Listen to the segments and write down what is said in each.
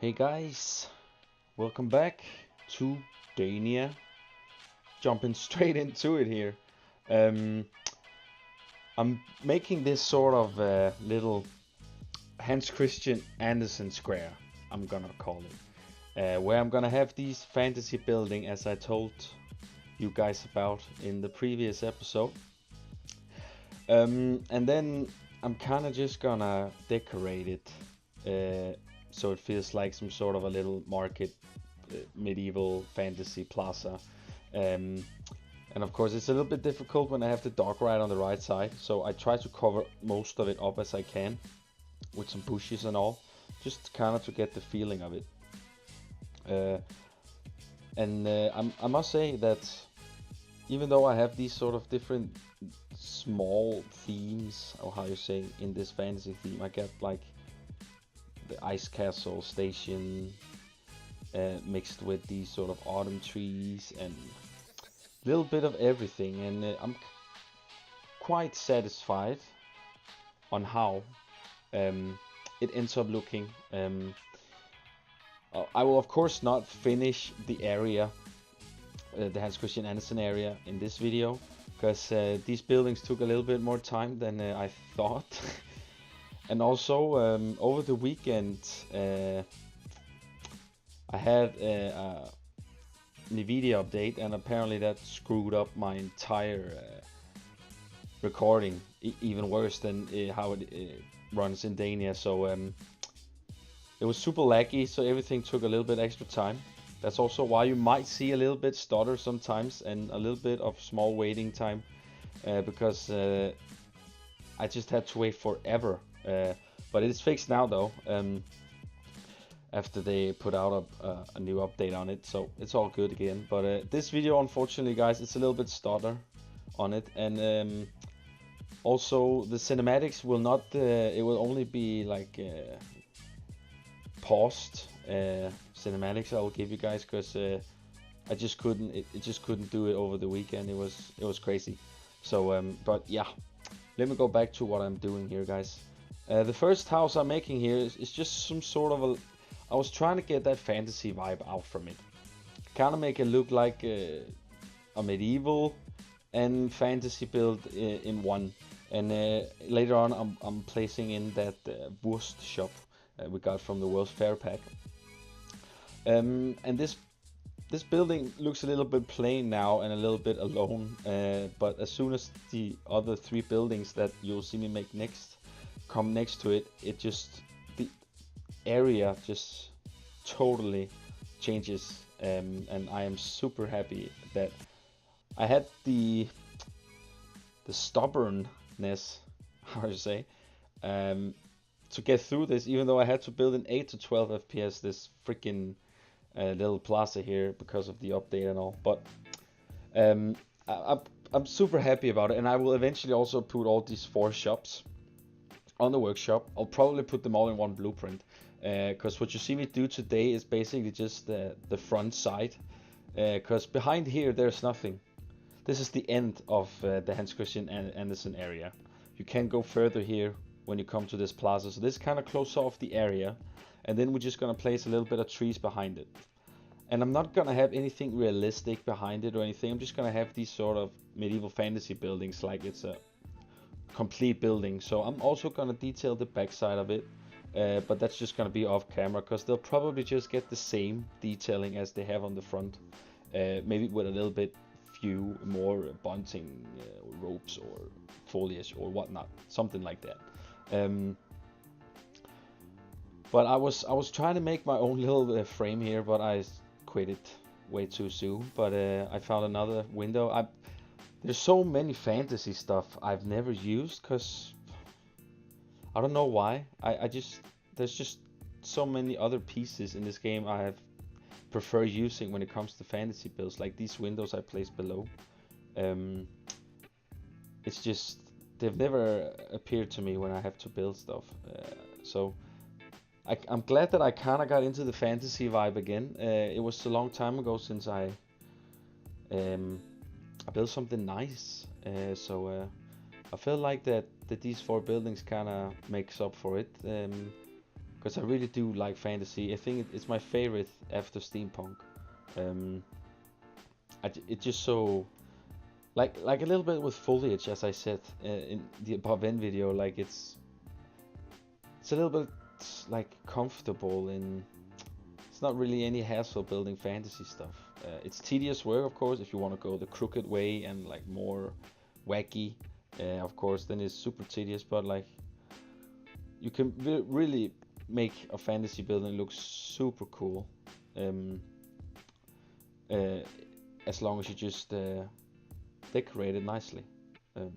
Hey guys, welcome back to Dania. Jumping straight into it here. Um, I'm making this sort of little Hans Christian Andersen square, I'm gonna call it. Where I'm gonna have these fantasy building as I told you guys about in the previous episode. And then I'm kinda just gonna decorate it. So it feels like some sort of a little market, medieval fantasy plaza. Um, and of course, it's a little bit difficult when I have the dog right on the right side. So I try to cover most of it up as I can with some bushes and all, just kind of to get the feeling of it. I must say that even though I have these sort of different small themes, or how you say, in this fantasy theme, I get like the ice castle station mixed with these sort of autumn trees and a little bit of everything, and I'm quite satisfied on how it ends up looking. I will of course not finish the area, the Hans Christian Andersen area, in this video, because these buildings took a little bit more time than I thought. And also, over the weekend, I had a NVIDIA update, and apparently that screwed up my entire recording, even worse than how it runs in Dania. So it was super laggy, so everything took a little bit extra time. That's also why you might see a little bit stutter sometimes and a little bit of small waiting time, because I just had to wait forever. But it is fixed now though, after they put out a new update on it, so it's all good again. But this video, unfortunately guys, it's a little bit stutter on it, and also the cinematics will not, it will only be like paused cinematics I will give you guys, because I just couldn't, it just couldn't do it over the weekend. It was crazy. So but yeah, let me go back to what I'm doing here, guys. The first house I'm making here is just some sort of a... I was trying to get that fantasy vibe out from it. Kind of make it look like a medieval and fantasy build in one. And later on I'm placing in that Wurst shop we got from the World's Fair pack. And this building looks a little bit plain now and a little bit alone. But as soon as the other three buildings that you'll see me make next come next to it, it just, the area just totally changes, and I am super happy that I had the stubbornness, how to say, to get through this, even though I had to build an 8 to 12 FPS this freaking little plaza here because of the update and all. But I'm super happy about it, and I will eventually also put all these 4 shops on the workshop. I'll probably put them all in one blueprint, because what you see me do today is basically just the front side, because behind here there's nothing. This is the end of the Hans Christian Andersen area. You can't go further here when you come to this plaza, so this kind of closes off the area, and then we're just gonna place a little bit of trees behind it. And I'm not gonna have anything realistic behind it or anything. I'm just gonna have these sort of medieval fantasy buildings, like it's a complete building. So I'm also gonna detail the backside of it, but that's just gonna be off camera, because they'll probably just get the same detailing as they have on the front, maybe with a little bit few more bunting, ropes or foliage or whatnot, something like that. But I was trying to make my own little frame here, but I quit it way too soon. But I found another window. There's so many fantasy stuff I've never used, because I don't know why. There's just so many other pieces in this game I have prefer using when it comes to fantasy builds, like these windows I placed below. It's just, they've never appeared to me when I have to build stuff. So I'm glad that I kind of got into the fantasy vibe again. It was a long time ago since I built something nice, so I feel like that these 4 buildings kind of makes up for it. because I really do like fantasy. I think it's my favorite after steampunk. Um, it's just so like a little bit with foliage, as I said in the above end video. Like it's a little bit like comfortable, and it's not really any hassle building fantasy stuff. It's tedious work, of course, if you want to go the crooked way and like more wacky. Of course, then it's super tedious, but like you can really make a fantasy building look super cool. Um, uh, as long as you just decorate it nicely. Um,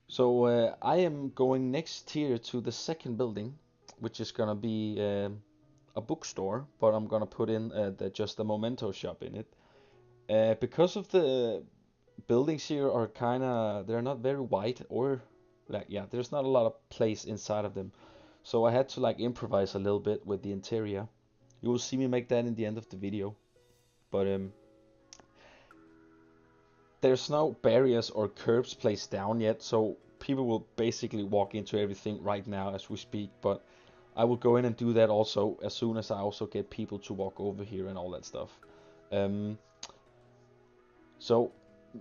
so I am going next here to the second building, which is gonna be a bookstore, but I'm gonna put in just a memento shop in it. Because of the buildings here are kinda, they're not very wide, or like, yeah, there's not a lot of place inside of them. So I had to like improvise a little bit with the interior. You will see me make that in the end of the video. But there's no barriers or curbs placed down yet, so people will basically walk into everything right now as we speak. But I will go in and do that also as soon as I also get people to walk over here and all that stuff. So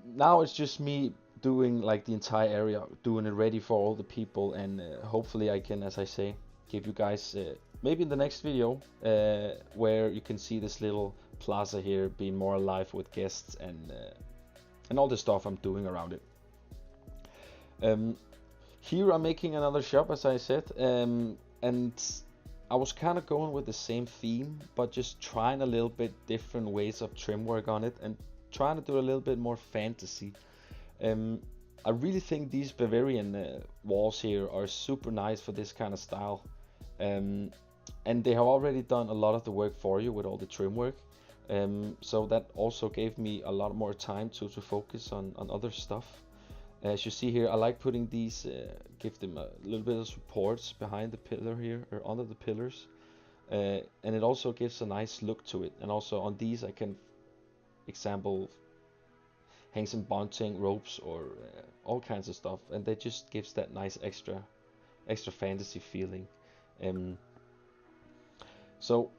now it's just me doing like the entire area, doing it ready for all the people, and hopefully I can, as I say, give you guys maybe in the next video where you can see this little plaza here being more alive with guests and all the stuff I'm doing around it. Here I'm making another shop, as I said, and I was kind of going with the same theme, but just trying a little bit different ways of trim work on it, and trying to do a little bit more fantasy. I really think these Bavarian walls here are super nice for this kind of style, and they have already done a lot of the work for you with all the trim work. So that also gave me a lot more time to focus on other stuff. As you see here, I like putting these, give them a little bit of supports behind the pillar here, or under the pillars. And it also gives a nice look to it. And also on these I can, example, hang some bunting, ropes, or all kinds of stuff. And that just gives that nice extra fantasy feeling. So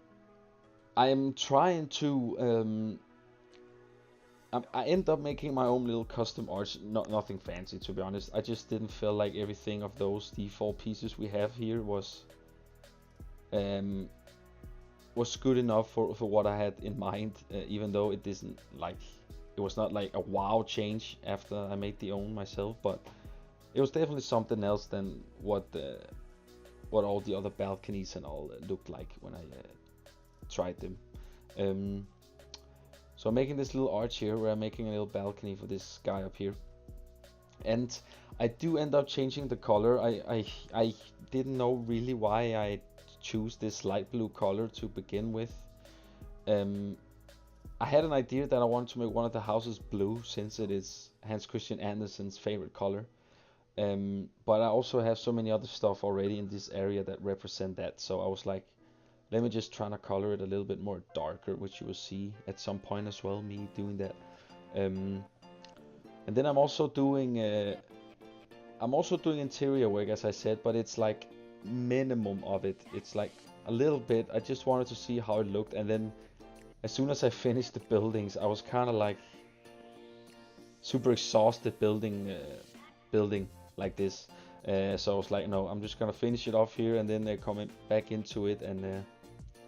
I am trying to I end up making my own little custom arts, nothing fancy to be honest. I just didn't feel like everything of those default pieces we have here was good enough for what I had in mind, even though it isn't like, it was not like a wow change after I made the own myself, but it was definitely something else than what all the other balconies and all looked like when I tried them. So I'm making this little arch here where I'm making a little balcony for this guy up here, and I do end up changing the color. I didn't know really why I choose this light blue color to begin with. I had an idea that I wanted to make one of the houses blue, since it is HC Andersen's favorite color. But I also have so many other stuff already in this area that represent that, so I was like, let me just try to color it a little bit more darker, which you will see at some point as well, me doing that. And then I'm also doing interior work, as I said, but it's like minimum of it. It's like a little bit. I just wanted to see how it looked, and then as soon as I finished the buildings, I was kind of like super exhausted building like this. So I was like, no, I'm just gonna finish it off here, and then they're coming back into it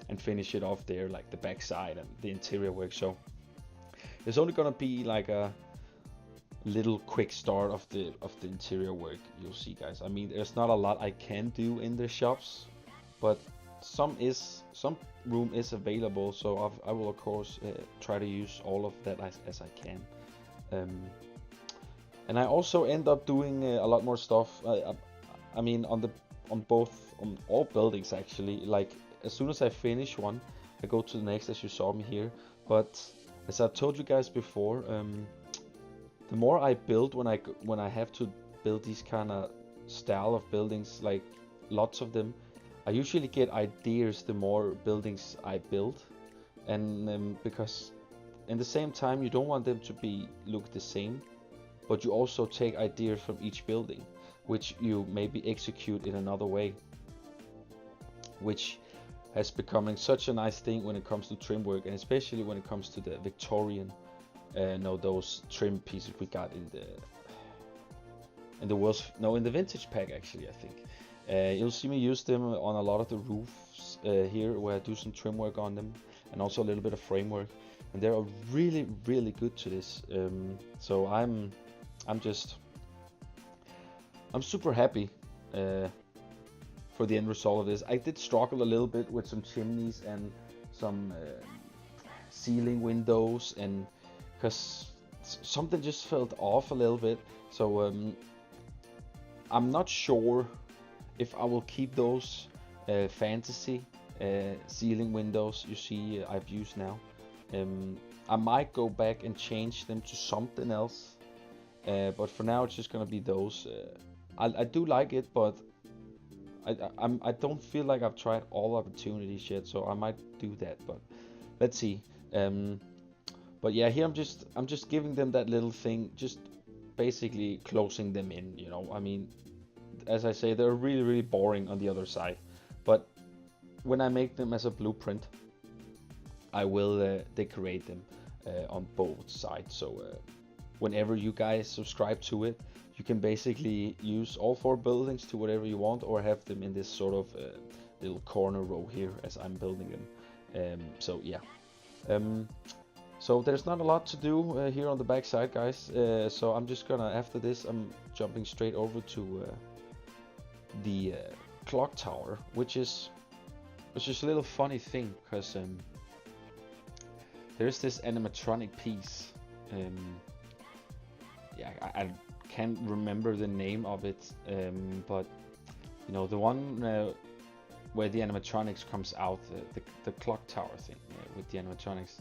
and finish it off there, like the back side and the interior work. So it's only gonna be like a little quick start of the interior work. You'll see, guys. I mean, there's not a lot I can do in the shops, but some room is available, so I will of course try to use all of that as I can. And I also end up doing a lot more stuff. I mean, on all buildings actually. Like as soon as I finish one, I go to the next, as you saw me here. But as I told you guys before, the more I build, when I have to build these kind of style of buildings, like lots of them, I usually get ideas the more buildings I build, and because in the same time you don't want them to look the same, but you also take ideas from each building, which you maybe execute in another way. which has becoming such a nice thing when it comes to trim work, and especially when it comes to the Victorian, those trim pieces we got in the vintage pack actually, I think. You'll see me use them on a lot of the roofs here, where I do some trim work on them, and also a little bit of framework, and they're really good to this. So I'm super happy for the end result of this. I did struggle a little bit with some chimneys and some ceiling windows, and because something just felt off a little bit. So I'm not sure if I will keep those fantasy ceiling windows you see I've used now. I might go back and change them to something else, but for now it's just gonna be those. I do like it, but I don't feel like I've tried all opportunities yet, so I might do that, but let's see. But yeah, here I'm just giving them that little thing, just basically closing them in, you know. I mean, as I say, they're really boring on the other side, but when I make them as a blueprint, I will decorate them on both sides. So whenever you guys subscribe to it, you can basically use all 4 buildings to whatever you want, or have them in this sort of little corner row here as I'm building them. So yeah. So there's not a lot to do here on the back side, guys. So I'm just gonna, after this, I'm jumping straight over to the clock tower, which is a little funny thing, because there's this animatronic piece. Yeah, I can't remember the name of it, but you know, the one where the animatronics comes out, the clock tower thing with the animatronics.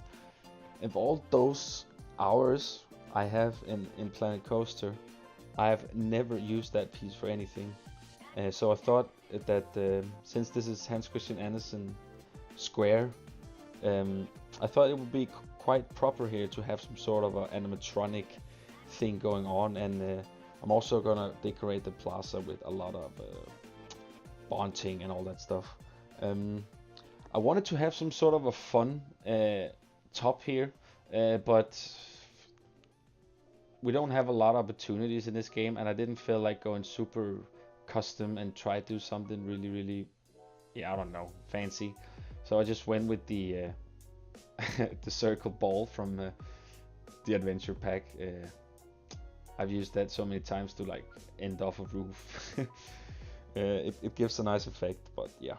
Of all those hours I have in Planet Coaster, I have never used that piece for anything. So I thought that since this is HC Andersen Square, I thought it would be quite proper here to have some sort of an animatronic thing going on, and I'm also gonna decorate the plaza with a lot of bunting and all that stuff. I wanted to have some sort of a fun top here, but we don't have a lot of opportunities in this game, and I didn't feel like going super custom and try to do something really, yeah, I don't know, fancy. So I just went with the the circle ball from the adventure pack. I've used that so many times to like end off a roof. It gives a nice effect, but yeah.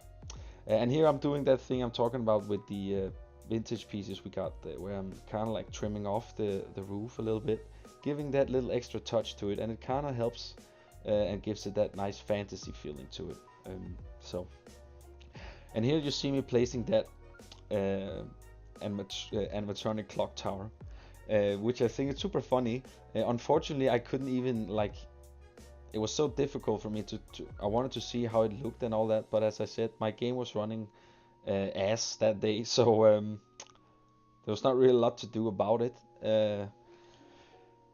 And here I'm doing that thing I'm talking about with the vintage pieces we got there, where I'm kind of like trimming off the roof a little bit, giving that little extra touch to it, and it kind of helps and gives it that nice fantasy feeling to it. So, and here you see me placing that animatronic clock tower, which I think is super funny. Unfortunately, I couldn't even like. It was so difficult for me to. I wanted to see how it looked and all that, but as I said, my game was running ass that day, so there was not really a lot to do about it.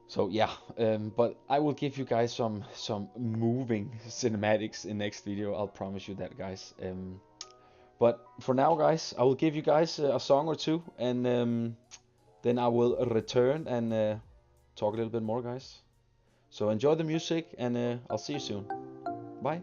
So yeah, but I will give you guys some moving cinematics in next video. I'll promise you that, guys. But for now, guys, I will give you guys a song or two, and then I will return and talk a little bit more, guys. So enjoy the music, and I'll see you soon. Bye.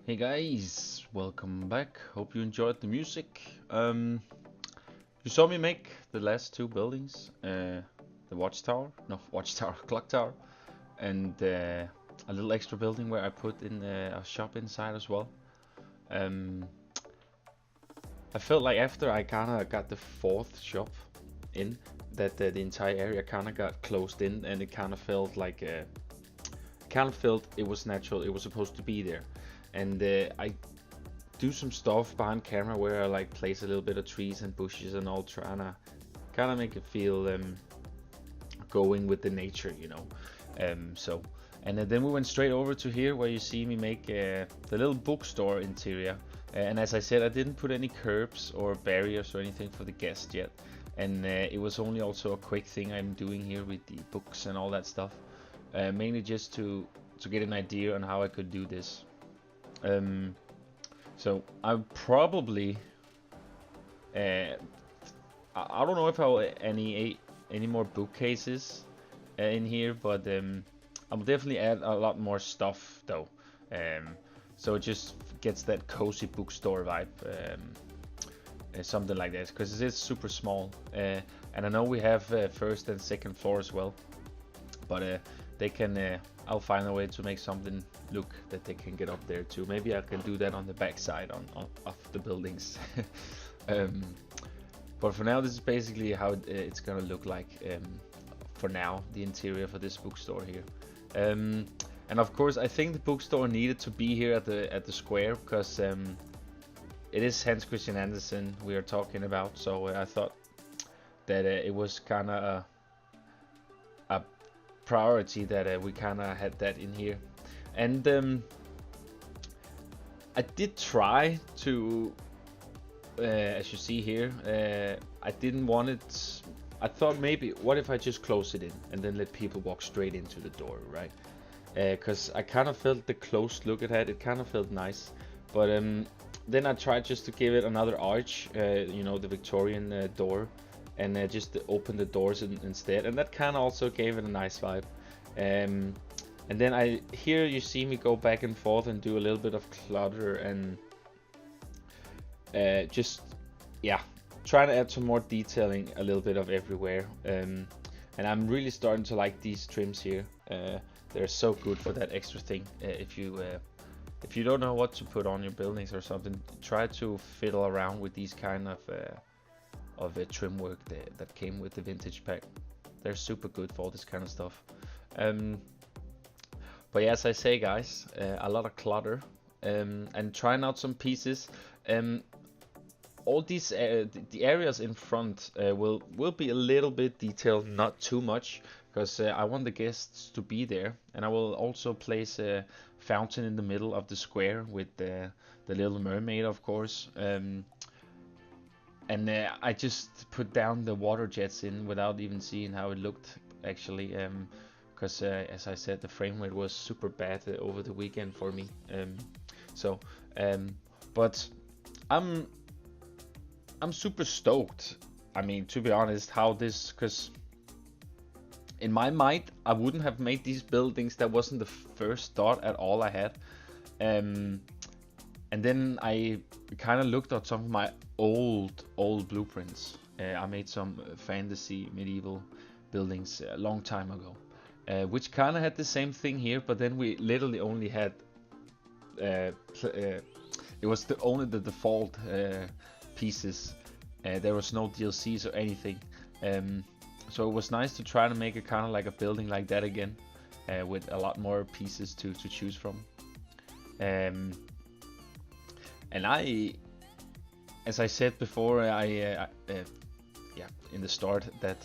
Hey guys, welcome back. Hope you enjoyed the music. You saw me make the last two buildings, the watchtower, no watchtower, clock tower, and a little extra building where I put in a shop inside as well. Um, I felt like after I kinda got the fourth shop in, that the entire area kinda got closed in, and it kinda felt like it was natural, it was supposed to be there. And I do some stuff behind camera where I like place a little bit of trees and bushes and all, trying to kind of make it feel going with the nature, you know. And then we went straight over to here where you see me make the little bookstore interior. And as I said, I didn't put any curbs or barriers or anything for the guests yet. And it was only also a quick thing I'm doing here with the books and all that stuff. Mainly just to get an idea on how I could do this. So I probably I don't know if I'll any more bookcases in here, but I'll definitely add a lot more stuff though. So it just gets that cozy bookstore vibe, something like that, because it is super small. And I know we have first and second floor as well, but they can. I'll find a way to make something look that they can get up there too. Maybe I can do that on the back side of the buildings. But for now, this is basically how it's gonna look like. For now, the interior for this bookstore here. And of course, I think the bookstore needed to be here at the square, because it is Hans Christian Andersen we are talking about. So I thought that it was kind of a priority that we kind of had that in here. And I did try to, as you see here, I didn't want it. I thought maybe, what if I just close it in and then let people walk straight into the door, right? Because I kind of felt the closed look it had, it kind of felt nice. But then I tried just to give it another arch, you know, the Victorian door, and just to open the doors instead, and that kind of also gave it a nice vibe. And then here you see me go back and forth and do a little bit of clutter and just, yeah, trying to add some more detailing a little bit of everywhere. And I'm really starting to like these trims here. They're so good for that extra thing. If you don't know what to put on your buildings or something, try to fiddle around with these kind of trim work that came with the vintage pack. They're super good for all this kind of stuff. But yeah, as I say, guys, a lot of clutter, and trying out some pieces. All these the areas in front will be a little bit detailed, not too much, because I want the guests to be there. And I will also place a fountain in the middle of the square with the Little Mermaid, of course. And I just put down the water jets in without even seeing how it looked, actually, because as I said, the frame rate was super bad over the weekend for me. But I'm super stoked. I mean, to be honest, how this, because in my mind, I wouldn't have made these buildings. That wasn't the first thought at all I had. And then I kind of looked at some of my old blueprints. I made some fantasy medieval buildings a long time ago, which kind of had the same thing here, but then we literally only had it was only the default pieces. There was no DLCs or anything, so it was nice to try to make it kind of like a building like that again, with a lot more pieces to choose from. And as I said before, yeah, in the start, that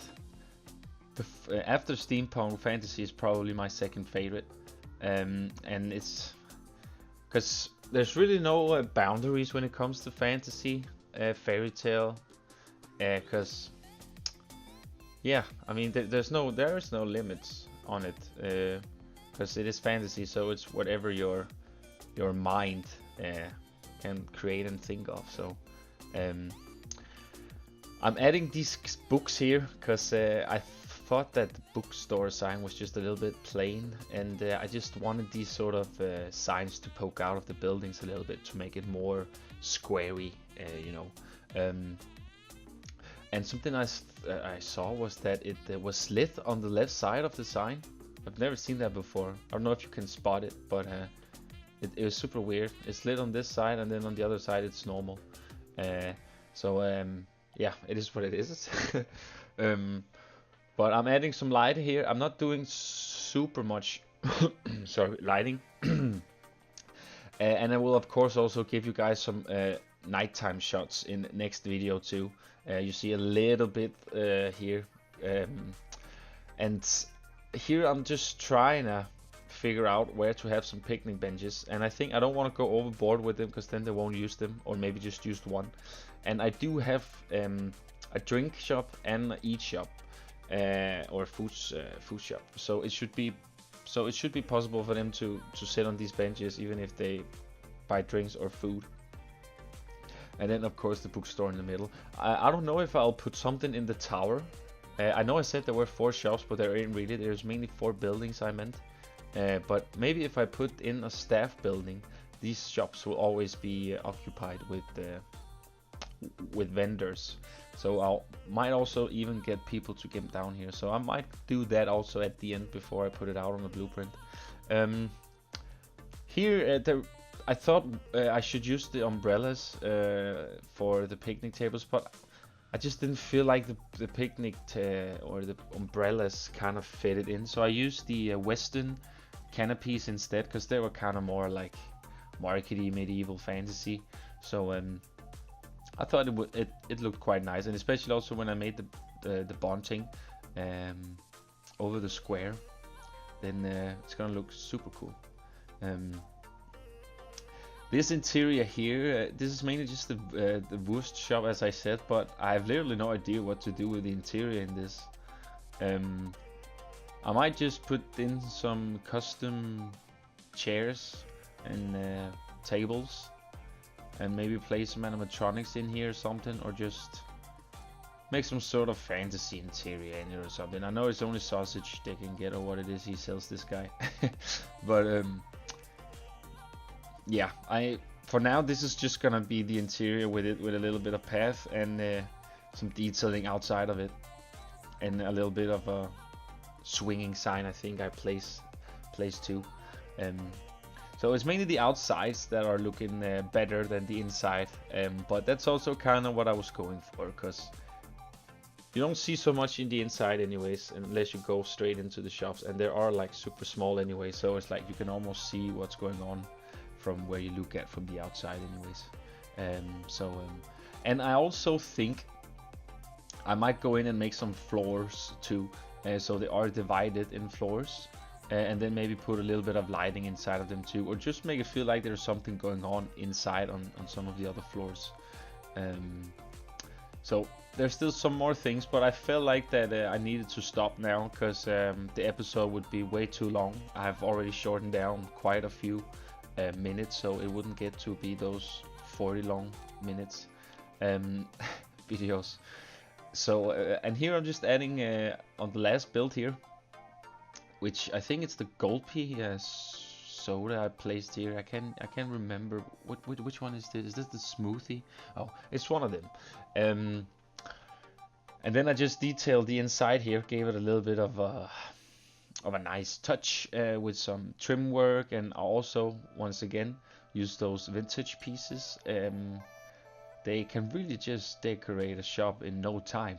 after steampunk, fantasy is probably my second favorite, and it's because there's really no boundaries when it comes to fantasy, fairy tale, because yeah, I mean there is no limits on it, because it is fantasy, so it's whatever your mind can create and think of. So I'm adding these books here because I thought that the bookstore sign was just a little bit plain, and I just wanted these sort of signs to poke out of the buildings a little bit to make it more squarey, you know. And something I saw was that it was slit on the left side of the sign. I've never seen that before. I don't know if you can spot it, but it was super weird. It's lit on this side, and then on the other side it's normal. Yeah, it is what it is. But I'm adding some light here. I'm not doing super much sorry, lighting. And I will of course also give you guys some nighttime shots in next video too. You see a little bit here, and here I'm just trying to figure out where to have some picnic benches, and I think I don't want to go overboard with them because then they won't use them, or maybe just used one. And I do have a drink shop and an eat shop, or food shop, so it should be possible for them to sit on these benches even if they buy drinks or food. And then of course the bookstore in the middle. I don't know if I'll put something in the tower. I know I said there were 4 shops, but there ain't really. There's mainly 4 buildings I meant. But maybe if I put in a staff building, these shops will always be occupied with vendors. So I might also even get people to get down here. So I might do that also at the end before I put it out on the blueprint. Here I thought I should use the umbrellas for the picnic tables, but I just didn't feel like the picnic or the umbrellas kind of fitted in. So I used the Western canopies instead, because they were kind of more like markety medieval fantasy. So I thought it looked quite nice, and especially also when I made the bunting over the square, then it's gonna look super cool. This interior here, this is mainly just the Wurst shop, as I said, but I have literally no idea what to do with the interior in this. I might just put in some custom chairs and tables, and maybe place some animatronics in here or something, or just make some sort of fantasy interior in it or something. I know it's only sausage they can get, or what it is he sells, this guy. But yeah, for now this is just gonna be the interior with a little bit of path and some detailing outside of it, and a little bit of a swinging sign I think I place too. So it's mainly the outsides that are looking better than the inside, but that's also kind of what I was going for, because you don't see so much in the inside anyways unless you go straight into the shops, and they are like super small anyway, so it's like you can almost see what's going on from where you look at from the outside anyways. And I also think I might go in and make some floors too, so they are divided in floors, and then maybe put a little bit of lighting inside of them too, or just make it feel like there's something going on inside on some of the other floors. So there's still some more things, but I felt like that I needed to stop now, because the episode would be way too long. I've already shortened down quite a few minutes, so it wouldn't get to be those 40 long minutes videos. So and here I'm just adding on the last build here, which I think it's the Goldpea soda I placed here. I can't remember which one is this. Is this the smoothie? Oh, it's one of them. And then I just detailed the inside here, gave it a little bit of a nice touch with some trim work, and I also once again use those vintage pieces. They can really just decorate a shop in no time.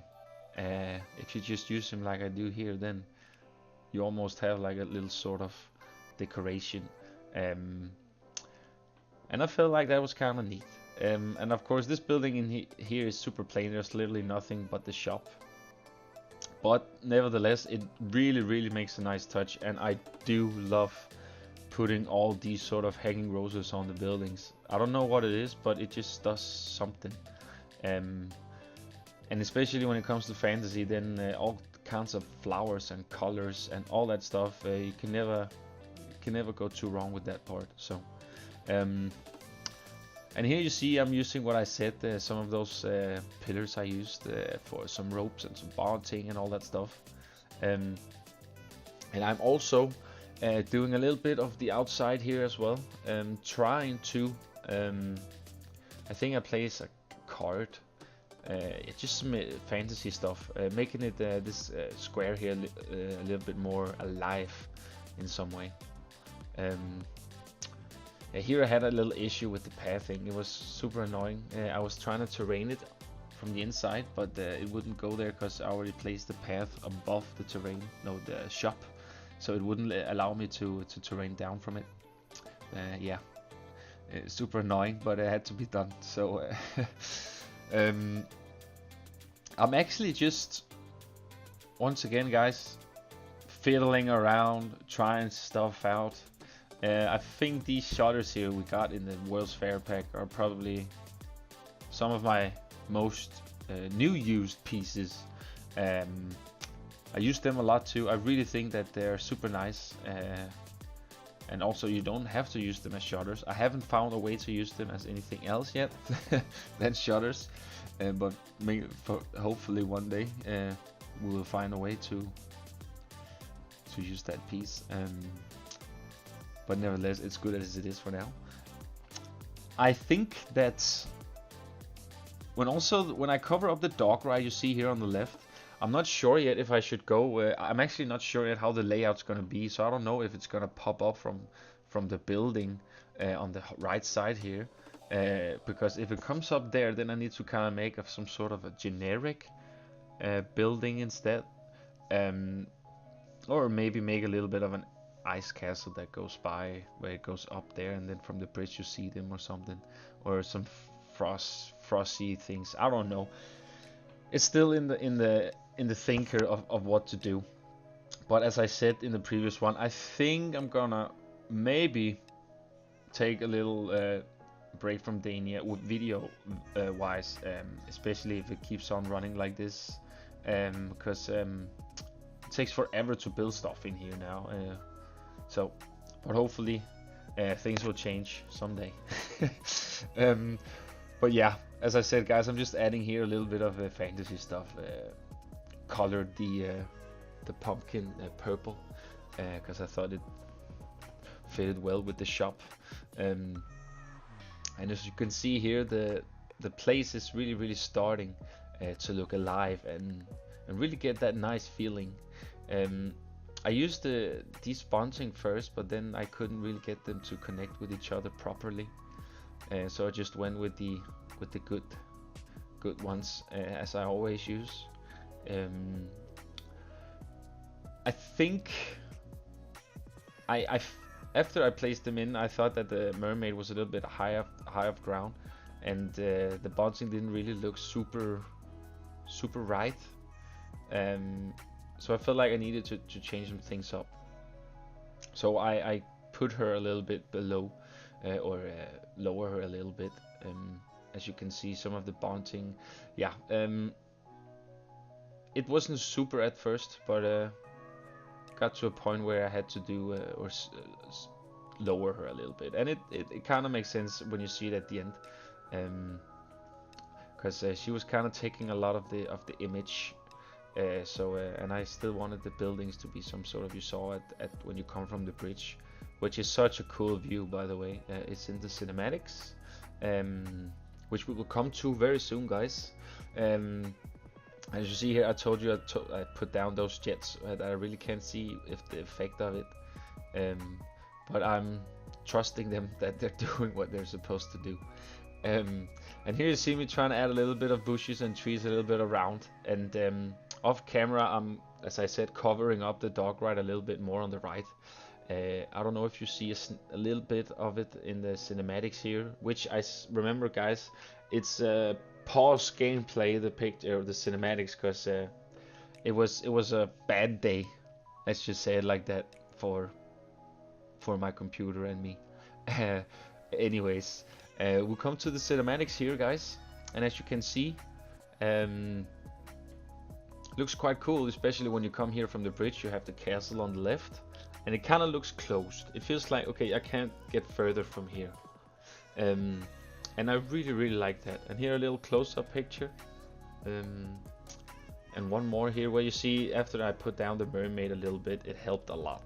If you just use them like I do here, then you almost have like a little sort of decoration. And I felt like that was kind of neat. And of course this building in here is super plain. There's literally nothing but the shop. But nevertheless, it really makes a nice touch, and I do love putting all these sort of hanging roses on the buildings. I don't know what it is, but it just does something. And especially when it comes to fantasy, then all kinds of flowers and colors and all that stuff, you can never go too wrong with that part. So and here you see I'm using what I said, some of those pillars I used for some ropes and some bonding and all that stuff. Um, and I'm also doing a little bit of the outside here as well. Trying to, I think I place a card. It's just some fantasy stuff, making it this square here a little bit more alive in some way. Here I had a little issue with the pathing. It was super annoying. I was trying to terrain it from the inside, but it wouldn't go there because I already placed the path above the terrain, no, the shop, so it wouldn't allow me to terrain down from it. Yeah, super annoying, but it had to be done. So I'm actually just, once again, guys, fiddling around, trying stuff out. I think these shutters here we got in the World's Fair pack are probably some of my most new used pieces. I use them a lot too. I really think that they're super nice, and also you don't have to use them as shutters. I haven't found a way to use them as anything else yet than shutters, but hopefully one day we will find a way to use that piece. But nevertheless, it's good as it is for now. I think that when I cover up the dog ride you see here on the left, I'm not sure yet if I should go. I'm actually not sure yet how the layout's gonna be, so I don't know if it's gonna pop up from the building on the right side here. Because if it comes up there, then I need to kind of make some sort of a generic building instead, or maybe make a little bit of an ice castle that goes by, where it goes up there, and then from the bridge you see them or something, or some frosty things. I don't know. It's still in the thinker of what to do. But as I said in the previous one, I think I'm gonna maybe take a little break from Dania with video wise, especially if it keeps on running like this, because it takes forever to build stuff in here now. So, but hopefully things will change someday. But yeah, as I said, guys, I'm just adding here a little bit of fantasy stuff. Colored the pumpkin purple because I thought it fitted well with the shop. And as you can see here, the place is really starting to look alive and really get that nice feeling. I used the desponging first, but then I couldn't really get them to connect with each other properly, so I just went with the good ones, as I always use. I think after I placed them in, I thought that the mermaid was a little bit high off ground, and the bouncing didn't really look super right. So I felt like I needed to change some things up. So I put her a little bit below, or lower her a little bit. As you can see, some of the bouncing, yeah. It wasn't super at first, but got to a point where I had to do lower her a little bit, and it kind of makes sense when you see it at the end, because she was kind of taking a lot of the image. And I still wanted the buildings to be some sort of, you saw at when you come from the bridge, which is such a cool view, by the way. It's in the cinematics, which we will come to very soon, guys. As you see here, I told you I put down those jets that I really can't see if the effect of it, but I'm trusting them that they're doing what they're supposed to do. And here you see me trying to add a little bit of bushes and trees a little bit around, and off camera I'm, as I said, covering up the dog ride a little bit more on the right. I don't know if you see a little bit of it in the cinematics here, which remember, guys, it's pause gameplay, the picture, the cinematics, because it was a bad day, let's just say it like that, for my computer and me. Anyways, we'll come to the cinematics here, guys, and as you can see, looks quite cool, especially when you come here from the bridge. You have the castle on the left, and it kind of looks closed. It feels like, okay, I can't get further from here, and I really like that. And here a little close-up picture. And one more here where you see after I put down the mermaid a little bit, it helped a lot.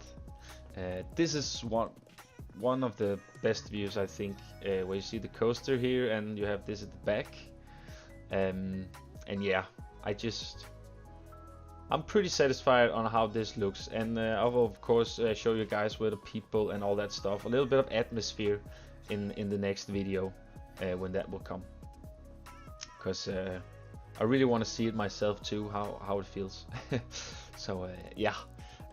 This is one of the best views, I think, where you see the coaster here and you have this at the back. And yeah, I'm pretty satisfied on how this looks, and I will of course show you guys where the people and all that stuff, a little bit of atmosphere in the next video when that will come, because I really want to see it myself too, how it feels. So yeah,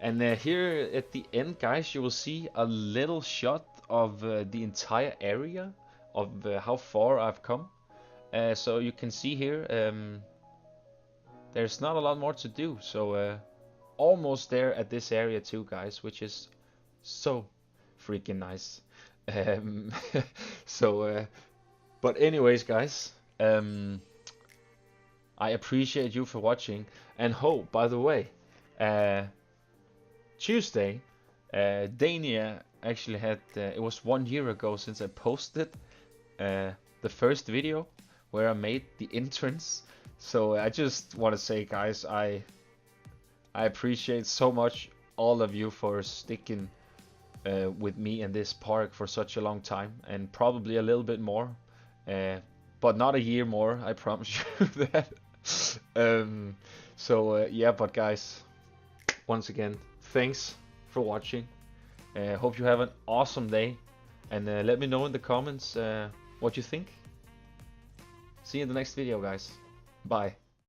and here at the end, guys, you will see a little shot of the entire area of how far I've come. So you can see here, there's not a lot more to do, so almost there at this area too, guys, which is so freaking nice. So but anyways, guys, I appreciate you for watching, and by the way, Tuesday, Dania actually had, it was 1 year ago since I posted the first video where I made the entrance. So I just want to say, guys, I appreciate so much all of you for sticking with me in this park for such a long time, and probably a little bit more, but not a year more, I promise you that. So yeah, but guys, once again, thanks for watching. Hope you have an awesome day, and let me know in the comments what you think. See you in the next video, guys. Bye.